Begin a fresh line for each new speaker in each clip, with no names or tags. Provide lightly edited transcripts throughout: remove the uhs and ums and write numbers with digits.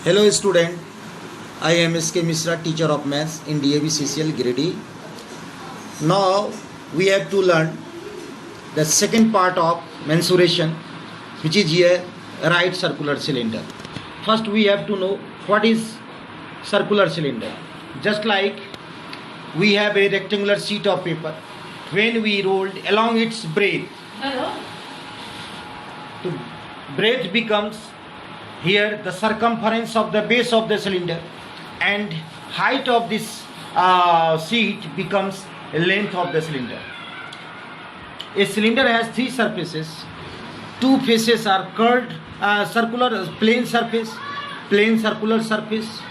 Hello student, I am SK Misra, teacher of maths in DAV CCL grade E. Now we have to learn the second part of mensuration, which is here right circular cylinder. First we have to know what is circular cylinder. Just like we have a rectangular sheet of paper, when we rolled along its breadth, the breadth becomes here the circumference of the base of the cylinder, and height of this sheet becomes length of the cylinder. A cylinder has three surfaces. Two faces are curved, circular, plane surface, plane circular surface.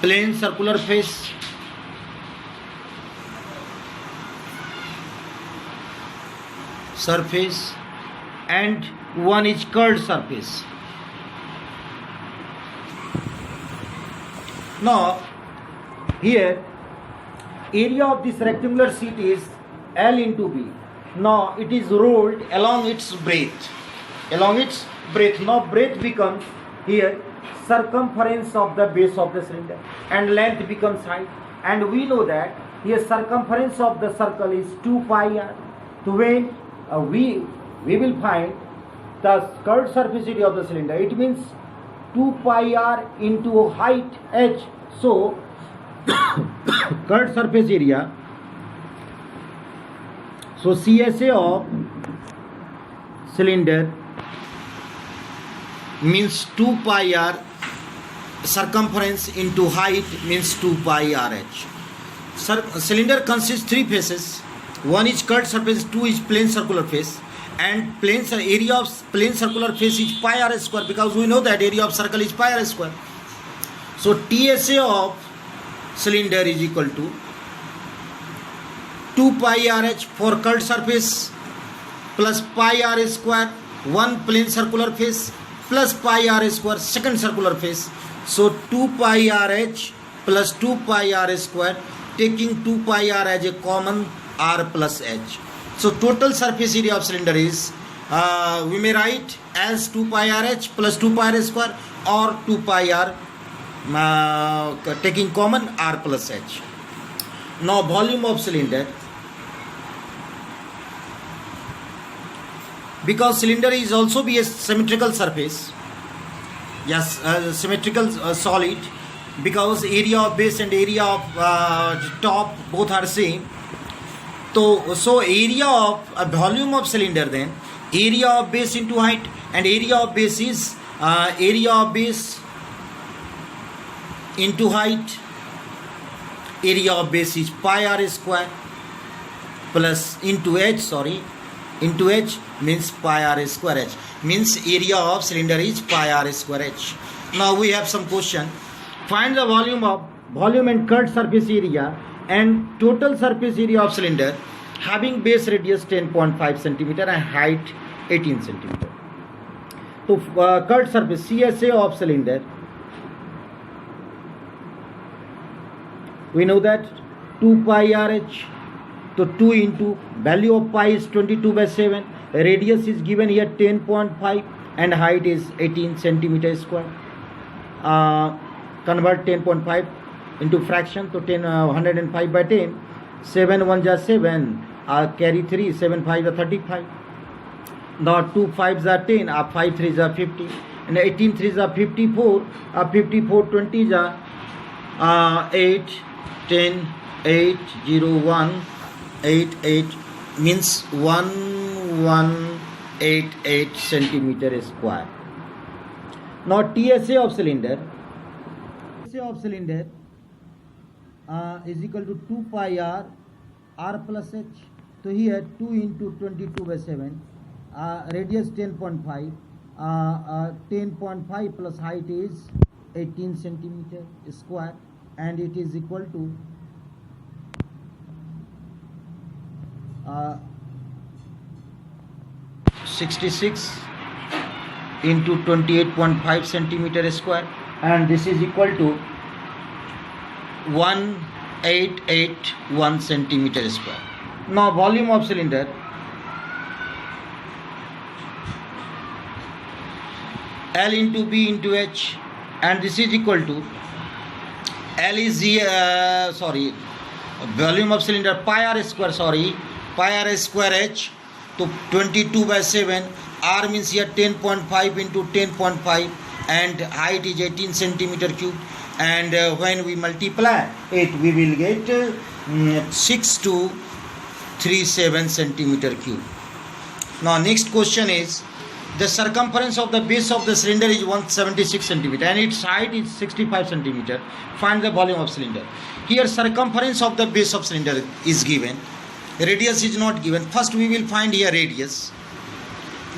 Plane circular face, surface, and one is curved surface. Now here area of this rectangular sheet is L into B. Now it is rolled along its breadth. Now breadth becomes here circumference of the base of the cylinder, and length becomes height. And we know that here circumference of the circle is 2 pi r. So when we will find the curved surface area of the cylinder, it means 2 pi r into height h. So curved surface area, so CSA of cylinder means 2 pi r, circumference into height means 2 pi r h. Cylinder consists three faces. One is curved surface, two is plane circular face, and area of plane circular face is pi r square, because we know that area of circle is pi r square. So TSA of cylinder is equal to 2 pi r h for curved surface plus pi r square, one plane circular face plus pi r square, second circular face. So 2 pi r h plus 2 pi r square, taking 2 pi r as a common, r plus h. So total surface area of cylinder is we may write as 2 pi r h plus 2 pi r square, or 2 pi r taking common, r plus h. Now volume of cylinder, because cylinder is also be a symmetrical surface, yes, symmetrical solid, because area of base and area of top both are same. So area of volume of cylinder, then area of base into height, and area of base is area of base into height. Area of base is pi r square plus into h, into h means pi r square h, means area of cylinder is pi r square h. Now we have some question. Find the volume and curved surface area and total surface area of cylinder having base radius 10.5 cm and height 18 cm. So curved surface CSA of cylinder, we know that 2 pi r h. So 2 into value of pi is 22/7, radius is given here 10.5, and height is 18 cm square. Convert 10.5 into fraction, so 105 by 10, 7 1 ja 7, carry 3, 7 5 ja 35. Now 2 5 ja 10, 5 3 ja 50, and 18 3 ja 54, 54 20 ja 8 10 8 0 1 8 8, means 1188 centimeter square. Now TSA of cylinder, is equal to 2 pi r, r plus h. So here 2 into 22/7, radius 10.5, 10.5 plus height is 18 centimeter square, and it is equal to 66 into 28.5 centimeter square, and this is equal to 1881 centimeter square. Now volume of cylinder, L into B into H, and this is equal to L is volume of cylinder pi r square H to 22 by 7. R means here 10.5 into 10.5, and height is 18 centimeter cube, and when we multiply it we will get 6237 centimeter cube. Now next question is, the circumference of the base of the cylinder is 176 centimeter and its height is 65 centimeter. Find the volume of cylinder. Here circumference of the base of cylinder is given, radius is not given. First we will find here radius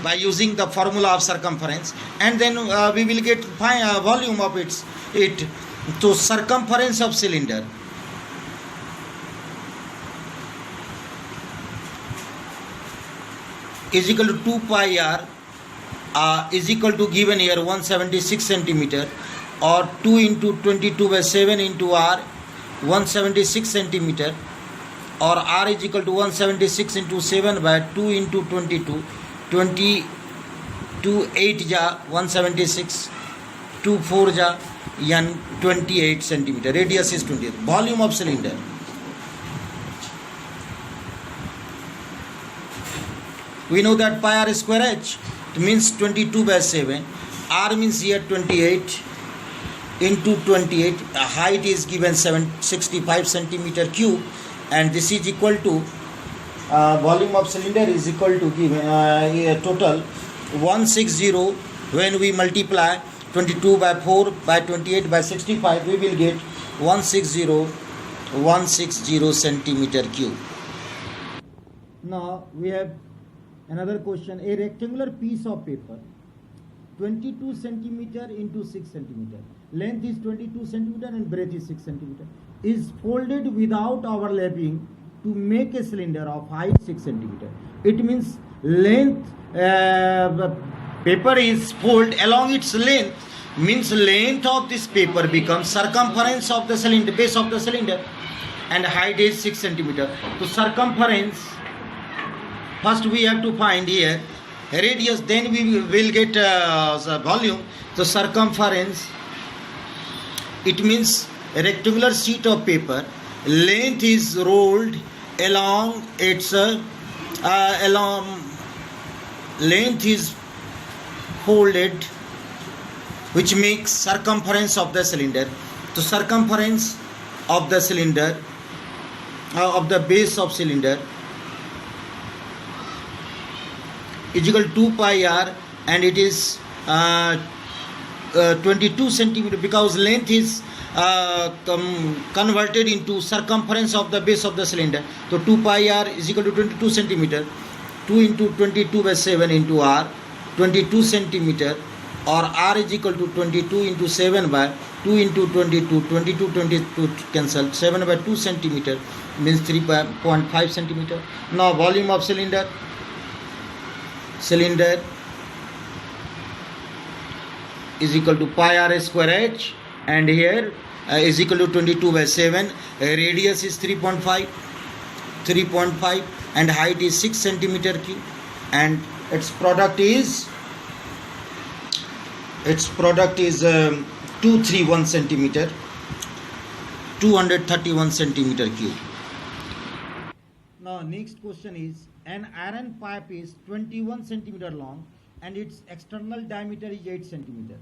by using the formula of circumference, and then we will get volume of it. So circumference of cylinder is equal to 2 pi r is equal to given here 176 centimeter, or 2 into 22 by 7 into r, 176 centimeter, or r is equal to 176 into 7 by 2 into 22, 8 ja 176, 2 4 ja 28 centimeter. Radius is 28. Volume of cylinder. We know that pi r square H, it means 22 by 7. R means here 28 into 28. Height is given 65 centimeter cube, and this is equal to volume of cylinder is equal to given total 160. When we multiply 22 by 4 by 28 by 65, we will get 160 centimeter cube. Now we have another question. A rectangular piece of paper 22 centimeter into 6 centimeter, length is 22 centimeter and breadth is 6 centimeter, is folded without overlapping to make a cylinder of height 6 centimeter. It means length, paper is folded along its length, means length of this paper becomes circumference of the cylinder, base of the cylinder, and height is 6 centimeter. So circumference, first we have to find here radius, then we will get the volume. So circumference, it means a rectangular sheet of paper, length is rolled along its length is folded, which makes circumference of the cylinder. So circumference of the cylinder of the base of cylinder is equal to 2 pi r, and it is 22 centimeter, because length is converted into circumference of the base of the cylinder. So 2 pi r is equal to 22 centimeter. 2 into 22 by 7 into r, 22 centimeter, or r is equal to 22 into 7 by 2 into 22, 22 cancel, 7 by 2 centimeter means 3.5 centimeter. Now volume of cylinder is equal to pi r square H, and here is equal to 22 by 7. Radius is 3.5, and height is 6 centimeter cube, and its product is 231 centimeter, 231 centimeter cube. Now next question is, an iron pipe is 21 centimeter long and its external diameter is 8 centimeter.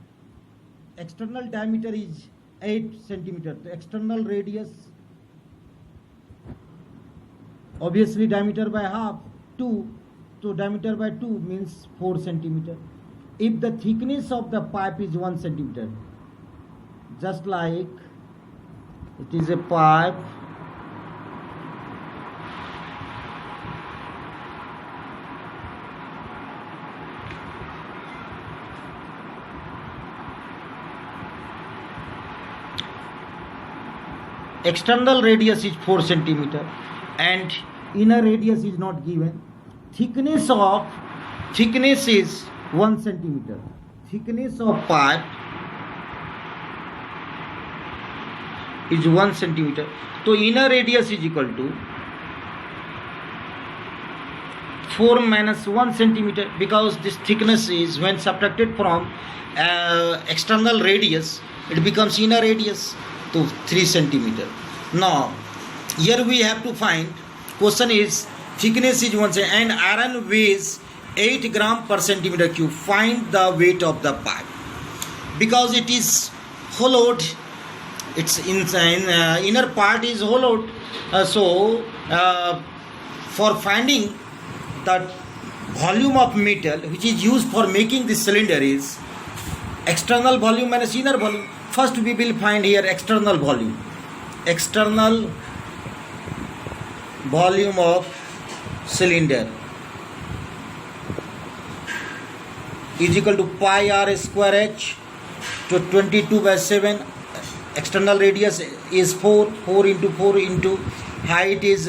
External diameter is 8 centimeter. The external radius, obviously diameter by half, 2. So diameter by 2 means 4 centimeter. If the thickness of the pipe is 1 centimeter, just like it is a pipe external radius is 4 centimeter and inner radius is not given. Thickness is 1 centimeter. Thickness of pipe is 1 centimeter. So inner radius is equal to 4 minus 1 centimeter, because this thickness is when subtracted from external radius, it becomes inner radius to 3 centimeter. Now here we have to find, question is thickness is 1 centimeter and iron weighs 8 gram per centimeter cube. Find the weight of the pipe. Because it is hollowed, its inner part is hollowed, for finding the volume of metal which is used for making this cylinder is external volume minus inner volume. First we will find here external volume. External volume of cylinder is equal to pi r square h to 22/7. External radius is 4 into 4 into height is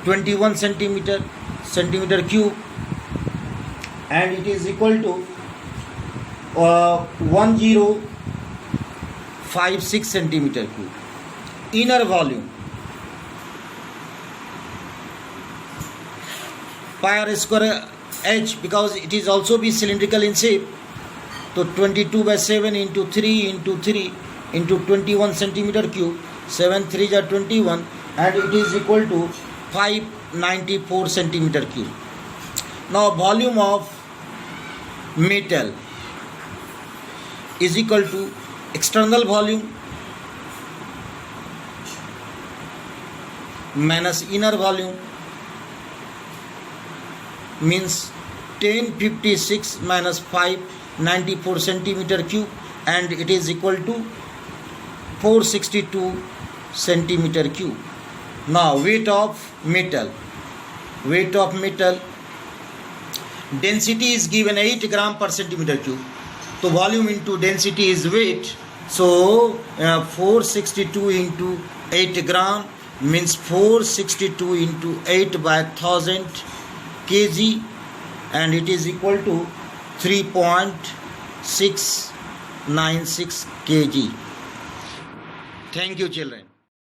21 centimeter cube, and it is equal to 1056 centimeter cube. Inner volume pi r square h, because it is also be cylindrical in shape, so 22/7 into 3 into 3 into 21 centimeter cube, 7 3s are 21, and it is equal to 594 centimeter cube. Now volume of metal is equal to external volume minus inner volume, means 1056 minus 594 centimeter cube, and it is equal to 462 centimeter cube. Now weight of metal. Weight of metal, density is given 8 gram per centimeter cube. So volume into density is weight. So 462 into 8 gram means 462 into 8 by 1000 kg, and it is equal to 3.696 kg. Thank you, children.